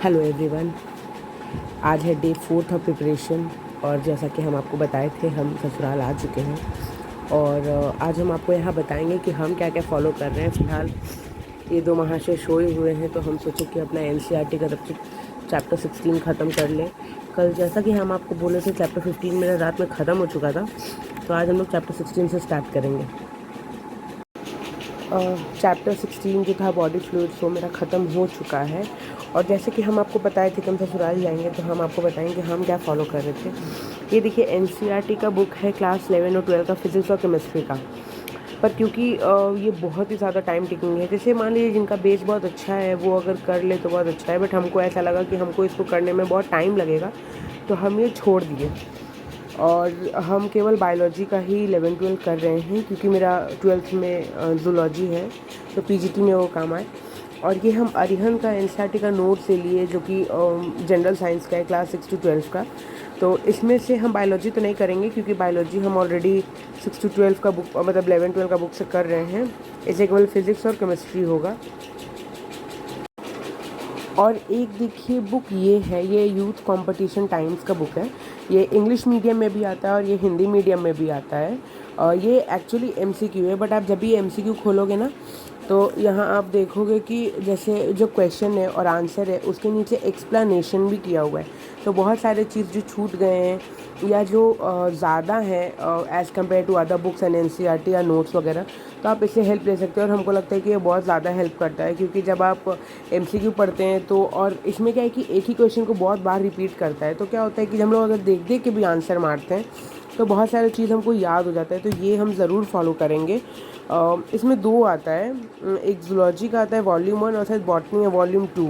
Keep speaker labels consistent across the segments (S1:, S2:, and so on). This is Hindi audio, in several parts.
S1: Hello everyone. आज है डे 4 ऑफ प्रिपरेशन और जैसा कि हम आपको बताए थे हम ससुराल आ चुके हैं और आज हम आपको यहाँ बताएंगे कि हम क्या क्या फॉलो कर रहे हैं। फ़िलहाल ये 2 महाशय सोए हुए हैं तो हम सोचे कि अपना एनसीईआरटी का चैप्टर 16 ख़त्म कर लें। कल जैसा कि हम आपको बोले थे चैप्टर 15 मेरा रात में ख़त्म हो चुका था, तो आज हम लोग चैप्टर 16 से स्टार्ट करेंगे। चैप्टर 16 जो था बॉडी फ्लूइड्स वो मेरा ख़त्म हो चुका है और जैसे कि हम आपको बताए थे कि हम ससुराल जाएंगे तो हम आपको बताएंगे हम क्या फ़ॉलो कर रहे थे। ये देखिए एनसीईआरटी का बुक है क्लास 11 और 12 का फिज़िक्स और केमिस्ट्री का। पर क्योंकि ये बहुत ही ज़्यादा टाइम टेकिंग है, जैसे मान लीजिए जिनका बेस बहुत अच्छा है वो अगर कर ले तो बहुत अच्छा है, बट हमको ऐसा लगा कि हमको इसको करने में बहुत टाइम लगेगा तो हम ये छोड़ दिए और हम केवल बायोलॉजी का ही 11-12 कर रहे हैं क्योंकि मेरा 12th में जूलॉजी है तो पीजीटी में वो काम आए। और ये हम अरिहंत का एनसीईआरटी का नोट से लिए जो कि जनरल साइंस का है क्लास 6 to 12 का। तो इसमें से हम बायोलॉजी तो नहीं करेंगे क्योंकि बायोलॉजी हम ऑलरेडी 6 to 12 का बुक मतलब 11-12 का बुक से कर रहे हैं। इसे केवल फिज़िक्स और केमिस्ट्री होगा। और एक देखिए बुक ये है, ये यूथ कंपटीशन टाइम्स का बुक है। ये इंग्लिश मीडियम में भी आता है और ये हिंदी मीडियम में भी आता है। ये एक्चुअली एमसीक्यू है, बट आप जब भी एमसीक्यू खोलोगे ना तो यहाँ आप देखोगे कि जैसे जो क्वेश्चन है और आंसर है उसके नीचे एक्सप्लेनेशन भी किया हुआ है। तो बहुत सारे चीज़ जो छूट गए हैं या जो ज़्यादा है as compare to other books and NCERT या नोट्स वगैरह, तो आप इससे हेल्प ले सकते हो। और हमको लगता है कि ये बहुत ज़्यादा हेल्प करता है क्योंकि जब आप एमसीक्यू पढ़ते हैं तो और इसमें क्या है कि एक ही क्वेश्चन को बहुत बार रिपीट करता है, तो क्या होता है कि हम लोग अगर देख देख के भी आंसर मारते हैं तो बहुत सारी चीज़ हमको याद हो जाता है। तो ये हम ज़रूर फॉलो करेंगे। इसमें 2 आता है, एक जूलॉजी का आता है वॉल्यूम 1 और शायद बॉटनी है वॉल्यूम 2।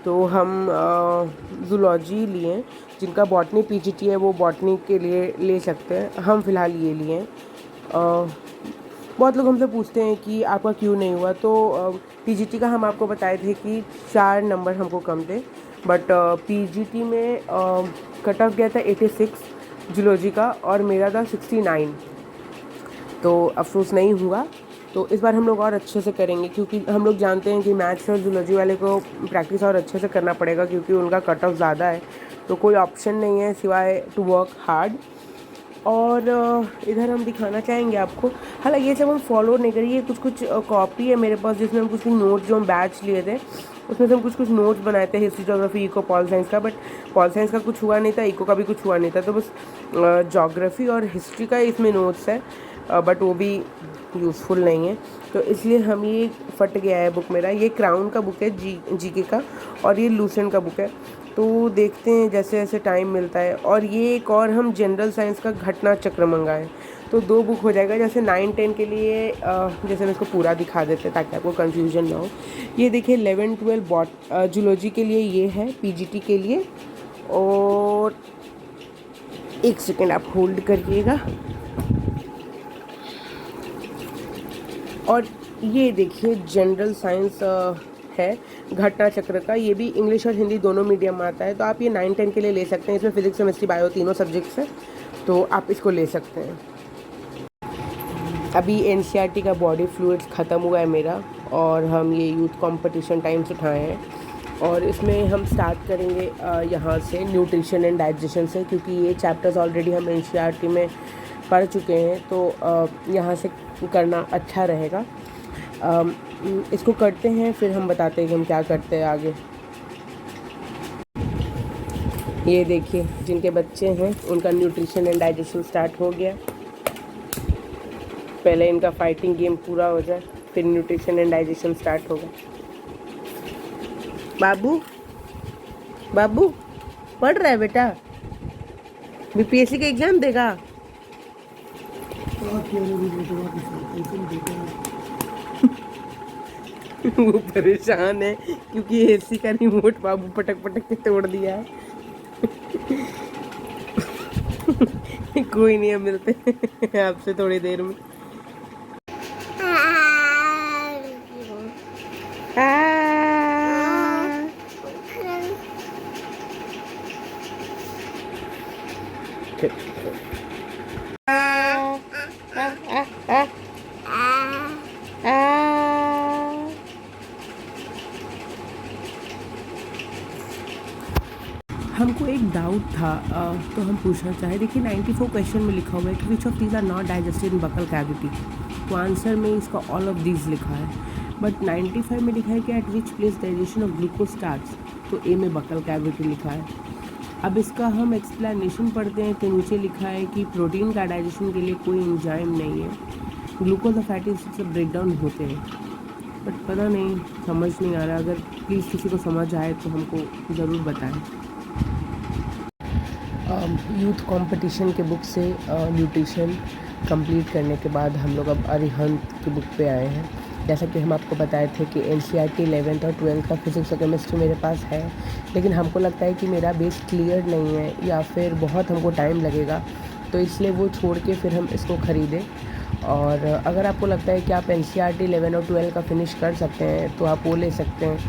S1: तो हम जूलॉजी लिए, जिनका बॉटनी पीजीटी है वो बॉटनी के लिए ले सकते हैं, हम फ़िलहाल ये लिए हैं। बहुत लोग हमसे पूछते हैं कि आपका क्यों नहीं हुआ, तो पीजीटी का हम आपको बताए थे कि 4 नंबर हमको कम थे, बट पीजीटी में कट ऑफ गया था 86 जूलॉजी का और मेरा था 69, तो अफसोस नहीं हुआ। तो इस बार हम लोग और अच्छे से करेंगे क्योंकि हम लोग जानते हैं कि मैथ्स और जूलॉजी वाले को प्रैक्टिस और अच्छे से करना पड़ेगा क्योंकि उनका कट ऑफ ज़्यादा है, तो कोई ऑप्शन नहीं है सिवाय टू वर्क हार्ड। और इधर हम दिखाना चाहेंगे आपको, हालांकि ये सब हम फॉलो नहीं करिए, कुछ कुछ कॉपी है मेरे पास जिसमें हम कुछ नोट्स जो हम बैच लिए थे उसमें से हम कुछ कुछ नोट्स बनाए थे history geography eco pol science का, बट पॉल साइंस का कुछ हुआ नहीं था, इको का भी कुछ हुआ नहीं था, तो बस जोग्राफी और हिस्ट्री का इसमें नोट्स है, बट वो भी यूज़फुल नहीं है। तो इसलिए हम ये फट गया है बुक मेरा। ये क्राउन का बुक है जीके का और ये लूसेंट का बुक है। तो देखते हैं जैसे जैसे टाइम मिलता है। और ये एक और हम जनरल साइंस का घटना चक्र मंगाए, तो 2 बुक हो जाएगा। जैसे 9-10 के लिए जैसे हम इसको पूरा दिखा देते हैं ताकि आपको कन्फ्यूजन ना हो। ये देखिए 11-12 जूलॉजी के लिए ये है, पीजीटी के लिए। और एक सेकेंड आप होल्ड करिएगा। और ये देखिए जनरल साइंस है घटना चक्र का, ये भी इंग्लिश और हिंदी दोनों मीडियम में आता है, तो आप ये 9-10 के लिए ले सकते हैं। इसमें फिजिक्स केमिस्ट्री बायो तीनों सब्जेक्ट्स हैं, तो आप इसको ले सकते हैं। अभी एनसीईआरटी का बॉडी फ्लूइड्स ख़त्म हुआ है मेरा और हम ये यूथ कंपटीशन टाइम्स उठाए हैं और इसमें हम स्टार्ट करेंगे यहाँ से न्यूट्रिशन एंड डाइजेशन से, क्योंकि ये चैप्टर्स ऑलरेडी हम एनसीईआरटी में पढ़ चुके हैं, तो यहाँ से करना अच्छा रहेगा। इसको करते हैं फिर हम बताते हैं कि हम क्या करते हैं आगे। ये देखिए जिनके बच्चे हैं उनका न्यूट्रिशन एंड डाइजेशन स्टार्ट हो गया। पहले इनका फाइटिंग गेम पूरा हो जाए फिर न्यूट्रिशन एंड डाइजेशन स्टार्ट होगा। बाबू बाबू पढ़ रहा है बेटा, बीपीएससी का एग्जाम देगा। वो परेशान है क्योंकि एसी का रिमोट बाबू पटक पटक के तोड़ दिया है। कोई नहीं, हम मिलते हैं आपसे थोड़ी देर में। हमको एक डाउट था, तो हम पूछना चाहे। देखिए 94 क्वेश्चन में लिखा हुआ है कि which of these are not digested in buccal cavity. तो आंसर में इसका ऑल ऑफ दीज लिखा है, बट 95 में लिखा है कि eight which place digestion of glucose starts. तो ए में बकल कैविटी लिखा है। अब इसका हम एक्सप्लेनेशन पढ़ते हैं तो नीचे लिखा है कि प्रोटीन का डाइजेशन के लिए कोई एंजाइम नहीं है, ग्लूकोज और फैटी एसिड से ब्रेक डाउन होते हैं। बट पता नहीं, समझ नहीं आ रहा। अगर प्लीज़ किसी को समझ आए तो हमको ज़रूर बताएं। यूथ कंपटीशन के बुक से न्यूट्रिशन कंप्लीट करने के बाद हम लोग अब अरिहंत की बुक पे आए हैं। जैसा कि हम आपको बताए थे कि NCERT 11th और 12th का फिज़िक्स और केमिस्ट्री मेरे पास है, लेकिन हमको लगता है कि मेरा बेस क्लियर नहीं है या फिर बहुत हमको टाइम लगेगा, तो इसलिए वो छोड़ के फिर हम इसको ख़रीदें। और अगर आपको लगता है कि आप NCERT 11 और 12 का फिनिश कर सकते हैं तो आप वो ले सकते हैं,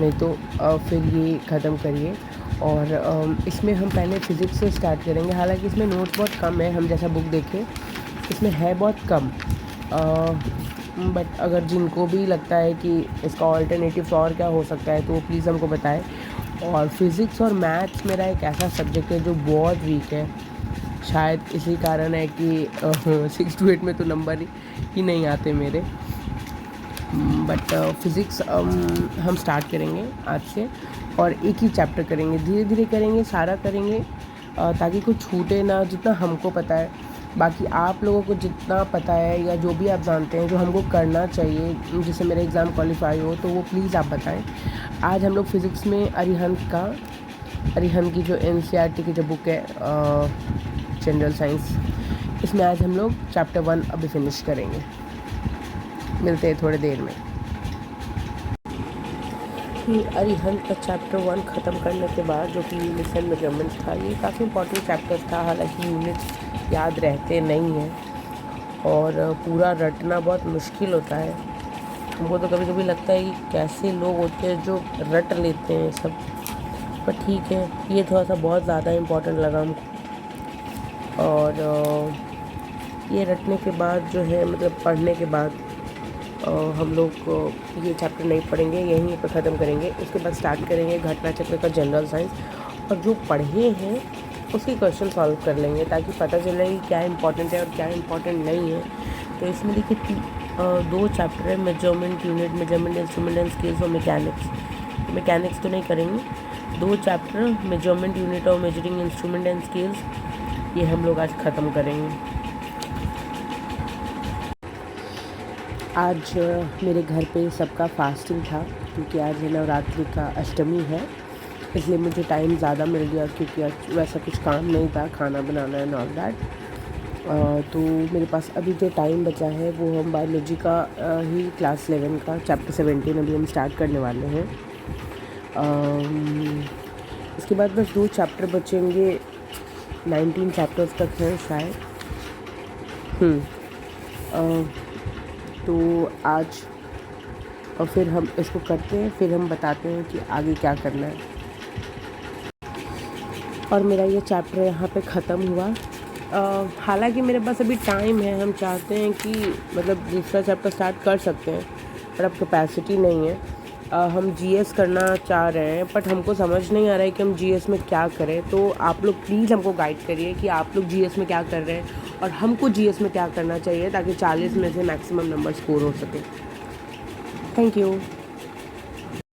S1: नहीं तो फिर ये ख़त्म करिए। और इसमें हम पहले फ़िज़िक्स से स्टार्ट करेंगे। हालांकि इसमें नोट्स बहुत कम है, हम जैसा बुक देखें इसमें है बहुत कम, बट अगर जिनको भी लगता है कि इसका ऑल्टरनेटिव और क्या हो सकता है तो वो प्लीज़ हमको बताएं। और फिज़िक्स और मैथ्स मेरा एक ऐसा सब्जेक्ट है जो बहुत वीक है, शायद इसी कारण है कि 6 to 8 में तो नंबर ही नहीं आते मेरे। बट फिज़िक्स हम स्टार्ट करेंगे आज से, और एक ही चैप्टर करेंगे, धीरे धीरे करेंगे, सारा करेंगे ताकि कुछ छूटे ना, जितना हमको पता है। बाकी आप लोगों को जितना पता है या जो भी आप जानते हैं जो हमको करना चाहिए जिससे मेरा एग्ज़ाम क्वालिफाई हो, तो वो प्लीज़ आप बताएं। आज हम लोग फिज़िक्स में अरिहंत की जो NCERT की जो बुक है जनरल साइंस, इसमें आज हम लोग चैप्टर 1 अभी फिनिश करेंगे। मिलते हैं थोड़ी देर में। अरिहंत का चैप्टर 1 ख़त्म करने के बाद, जो कि यूनिट्स एंड मेजरमेंट्स था, ये काफ़ी इंपॉर्टेंट चैप्टर था। हालांकि यूनिट्स याद रहते नहीं हैं और पूरा रटना बहुत मुश्किल होता है। हमको तो कभी कभी लगता है कि कैसे लोग होते हैं जो रट लेते हैं सब, पर ठीक है, ये थोड़ा सा बहुत ज़्यादा इम्पोर्टेंट लगा हमको। और ये रटने के बाद जो है, मतलब पढ़ने के बाद हम लोग ये चैप्टर नहीं पढ़ेंगे, यहीं पर ख़त्म करेंगे। उसके बाद स्टार्ट करेंगे घटना चक्र का जनरल साइंस, और जो पढ़े हैं उसके क्वेश्चन सॉल्व कर लेंगे ताकि पता चले कि क्या इंपॉर्टेंट है और क्या इंपॉर्टेंट नहीं है। तो इसमें देखिए 2 चैप्टर है, measurement unit, measurement instrument and scales और मैकेनिक्स तो नहीं करेंगे। 2 चैप्टर मेजरमेंट यूनिट और मेजरिंग इंस्ट्रूमेंट एंड स्केल्स, ये हम लोग आज ख़त्म करेंगे। आज मेरे घर पे सबका फास्टिंग था क्योंकि आज नवरात्रि का अष्टमी है, इसलिए मुझे टाइम ज़्यादा मिल गया क्योंकि आज वैसा कुछ काम नहीं था, खाना बनाना एंड ऑल दैट। तो मेरे पास अभी जो टाइम बचा है वो हम बायोलॉजी का ही क्लास 11 का चैप्टर 17 अभी हम स्टार्ट करने वाले हैं। इसके बाद बस 2 चैप्टर बचेंगे, 19 चैप्टर्स तक हैं शायद। तो आज और फिर हम इसको करते हैं, फिर हम बताते हैं कि आगे क्या करना है। और मेरा ये चैप्टर यहाँ पे ख़त्म हुआ। हालांकि मेरे पास अभी टाइम है, हम चाहते हैं कि मतलब दूसरा चैप्टर स्टार्ट कर सकते हैं, पर अब कैपेसिटी नहीं है। हम GS करना चाह रहे हैं, बट हमको समझ नहीं आ रहा है कि हम GS में क्या करें। तो आप लोग प्लीज़ हमको गाइड करिए कि आप लोग GS में क्या कर रहे हैं और हमको GS में क्या करना चाहिए ताकि 40 में से मैक्सिमम नंबर स्कोर हो सके। Thank you.